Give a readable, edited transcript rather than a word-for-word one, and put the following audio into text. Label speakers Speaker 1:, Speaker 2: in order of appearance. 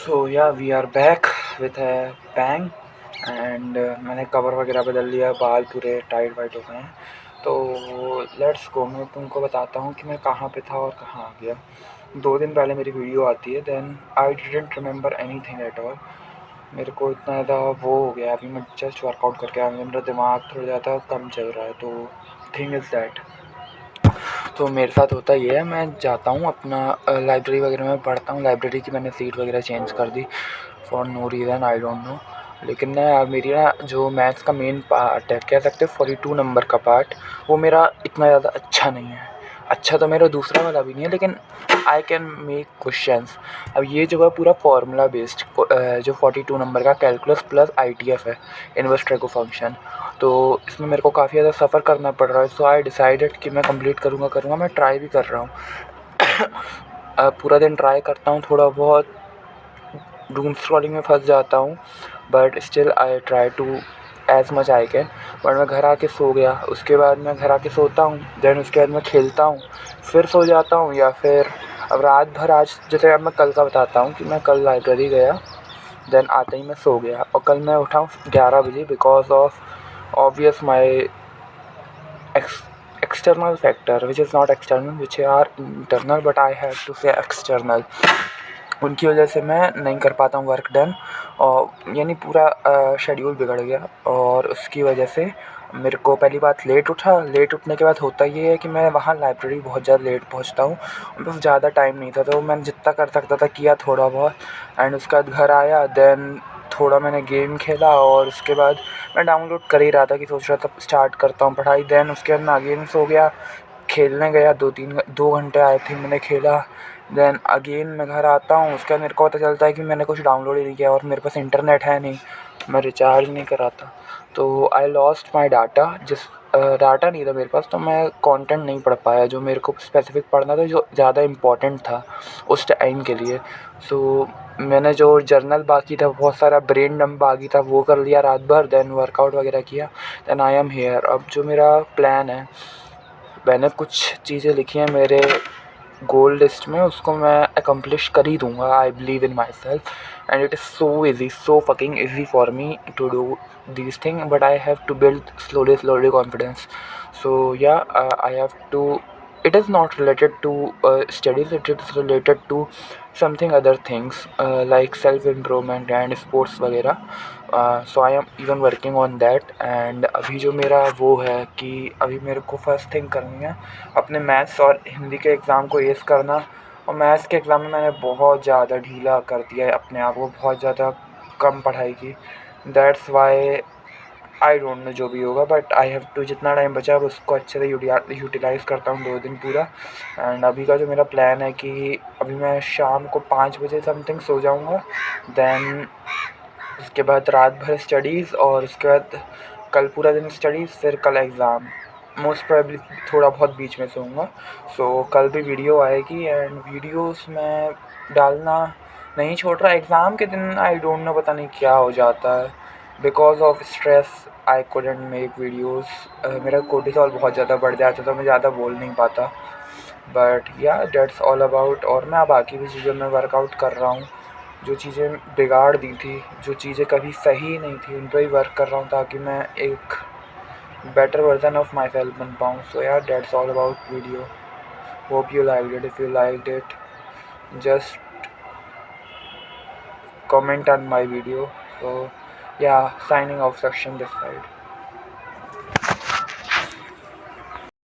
Speaker 1: So yeah we are back with a bang and मैंने cover वगैरह बदल लिया, बाल पूरे टाइट वाइट हो गए हैं। तो लेट्स गो, मैं तुमको बताता हूँ कि मैं कहाँ पे था और कहाँ आ गया। 2 दिन पहले मेरी वीडियो आती है, then I didn't remember anything at all. मेरे को इतना ज़्यादा वो हो गया, अभी मैं जस्ट वर्कआउट करके आया, मेरा दिमाग थोड़ा ज़्यादा कम चल रहा है। तो थिंग इज़ दैट, तो मेरे साथ होता ये है, मैं जाता हूँ अपना लाइब्रेरी वगैरह में पढ़ता हूँ। लाइब्रेरी की मैंने सीट वगैरह चेंज कर दी for no reason, I don't know. लेकिन ना मेरी ना जो मैथ्स का मेन पार्ट है, कह सकते हैं 42 नंबर का पार्ट, वो मेरा इतना ज़्यादा अच्छा नहीं है। अच्छा तो मेरा दूसरा वाला भी नहीं है, लेकिन आई कैन मेक क्वेश्चंस। अब ये जो है पूरा फार्मूला बेस्ड, जो 42 नंबर का कैलकुलस प्लस ITF है, इनवर्स ट्राइगो फंक्शन। तो इसमें मेरे को काफ़ी ज़्यादा सफ़र करना पड़ रहा है। सो आई डिसाइडेड कि मैं कंप्लीट करूँगा। मैं ट्राई भी कर रहा हूँ। पूरा दिन ट्राई करता हूँ, थोड़ा बहुत डूम स्क्रॉलिंग में फंस जाता हूँ, but still I try to as much I can. But मैं घर आके सो गया, उसके बाद मैं घर आके सोता हूँ, देन उसके बाद मैं खेलता हूँ, फिर सो जाता हूँ। या फिर अब रात भर, आज जैसे अब मैं कल का बताता हूँ कि मैं कल लाइब्रेरी गया, देन आते ही मैं सो गया। और कल मैं उठा हूँ 11 बजे because of obvious my external factor which is not external, which are internal, but I have to say external। उनकी वजह से मैं नहीं कर पाता हूँ वर्क डन, और यानी पूरा शेड्यूल बिगड़ गया। और उसकी वजह से मेरे को पहली बात लेट उठा। लेट उठने के बाद होता ये है कि मैं वहाँ लाइब्रेरी बहुत ज़्यादा लेट पहुँचता हूँ, बस ज़्यादा टाइम नहीं था, तो मैंने जितना कर सकता था किया थोड़ा बहुत। एंड उसके बाद घर आया, देन थोड़ा मैंने गेम खेला, और उसके बाद मैं डाउनलोड कर ही रहा था कि सोच रहा था स्टार्ट करता हूँ पढ़ाई। देन उसके बाद मैं अगेन सो गया, खेलने गया, 2 घंटे आई थिंक मैंने खेला। देन अगेन मैं घर आता हूँ, उसके बाद मेरे को पता चलता है कि मैंने कुछ डाउनलोड ही नहीं किया, और मेरे पास इंटरनेट है नहीं, मैं रिचार्ज नहीं कराता। तो I lost my data, data नहीं था मेरे पास, तो मैं कंटेंट नहीं पढ़ पाया जो मेरे को स्पेसिफिक पढ़ना था, जो ज़्यादा इम्पोर्टेंट था उस टाइम के लिए। सो मैंने जो जर्नल बाकी था, बहुत सारा ब्रेन डंप बाकी था, वो कर लिया रात भर। देन वर्कआउट वगैरह किया, देन आई एम हेयर। अब जो मेरा प्लान है, मैंने कुछ चीज़ें लिखी हैं मेरे गोल लिस्ट में, उसको मैं अकम्प्लिश कर ही दूँगा। I believe in myself and it is so easy, so fucking easy for me to do these thing, but I have to build slowly confidence. So yeah, I have to, it is not related to studies, it is related to something other things, like self improvement and sports वगैरह। So I am even working on that। and अभी जो मेरा वो है कि अभी मेरे को फर्स्ट थिंग करनी है अपने मैथ्स और हिंदी के एग्ज़ाम को एस करना। और मैथ्स के एग्ज़ाम में मैंने बहुत ज़्यादा ढीला कर दिया है अपने आप को, बहुत ज़्यादा कम पढ़ाई की। That's why I don't no जो भी होगा, बट आई हैव टू, जितना टाइम बचा है उसको अच्छे से यूटिलाइज़ करता हूँ 2 दिन पूरा। एंड अभी का जो मेरा प्लान है कि अभी मैं शाम को 5 बजे समथिंग सो जाऊँगा, देन उसके बाद रात भर स्टडीज़, और उसके बाद कल पूरा दिन स्टडीज़, फिर कल एग्ज़ाम। मोस्ट प्रोबेबली थोड़ा बहुत बीच में सोऊंगा। सो कल भी वीडियो आएगी, एंड वीडियोस में डालना नहीं छोड़ रहा। एग्ज़ाम के दिन आई डोंट नो, पता नहीं क्या हो जाता है, because of stress I couldn't make videos. मेरा कोर्टिसोल बहुत ज़्यादा बढ़ जाता, तो मैं ज़्यादा बोल नहीं पाता। बट या दैट्स ऑल अबाउट। और मैं बाकी भी चीज़ों में वर्कआउट कर रहा हूँ, जो चीज़ें बिगाड़ दी थी, जो चीज़ें कभी सही नहीं थी, उन पर ही वर्क कर रहा हूँ, ताकि मैं एक better version of my self बन पाऊँ। सो यार, that's all about video. Hope you liked it. If you liked it, just comment on my video. So yeah, signing off section this side.